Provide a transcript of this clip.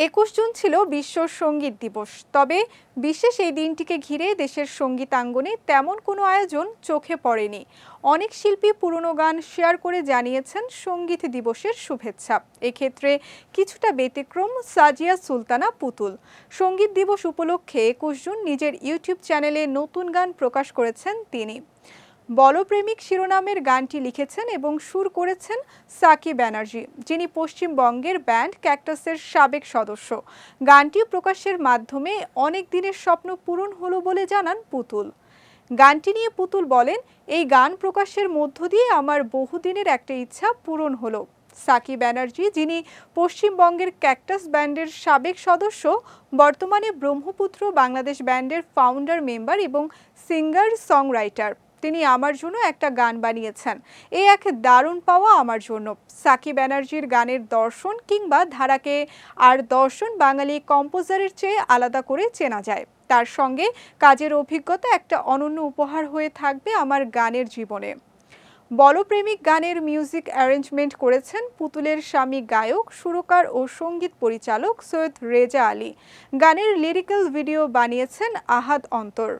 ২১ June ছিল বিশ্ব সঙ্গীত দিবস। তবে বিশেষ এই দিনটিকে ঘিরে দেশের সঙ্গীতাঙ্গনে তেমন কোনো আয়োজন চোখে পড়েনি। অনেক শিল্পী পুরনো গান শেয়ার করে জানিয়েছেন সঙ্গীত দিবসের শুভেচ্ছা। এক্ষেত্রে কিছুটা ব্যতিক্রম সাজিয়া সুলতানা পুতুল। সঙ্গীত দিবস উপলক্ষে ২১ জুন নিজের ইউটিউব চ্যানেলে নতুন গান প্রকাশ করেছেন তিনি। বলপ্রেমিক শিরোনামের গানটি লিখেছেন এবং সুর করেছেন সাকি ব্যানার্জি, যিনি পশ্চিমবঙ্গের ব্যান্ড ক্যাকটাসের সাবেক সদস্য। গানটি প্রকাশের মাধ্যমে অনেক দিনের স্বপ্ন পূরণ হলো বলে জানান পুতুল। গানটি নিয়ে পুতুল বলেন, এই গান প্রকাশের মধ্য দিয়ে আমার বহুদিনের একটা ইচ্ছা পূরণ হলো। সাকি ব্যানার্জি, যিনি পশ্চিমবঙ্গের ক্যাকটাস ব্যান্ডের সাবেক সদস্য, বর্তমানে ব্রহ্মপুত্র বাংলাদেশ ব্যান্ডের ফাউন্ডার মেম্বার এবং সিঙ্গার সংরাইটার, তিনি আমার জন্য একটা গান বানিয়েছেন। এই এক দারুণ পাওয়া আমার জন্য। সাকি ব্যানার্জির গানের দর্শন কিংবা ধারাকে আর দর্শন বাঙালি কম্পোজারের চেয়ে আলাদা করে চেনা যায়। তার সঙ্গে কাজের অভিজ্ঞতা একটা অনন্য উপহার হয়ে থাকবে আমার গানের জীবনে। বলপ্রেমিক গানের মিউজিক অ্যারেঞ্জমেন্ট করেছেন পুতুলের স্বামী গায়ক, সুরকার ও সঙ্গীত পরিচালক সৈয়দ রেজা আলী। গানের লিরিক্যাল ভিডিও বানিয়েছেন আহাদ অন্তর।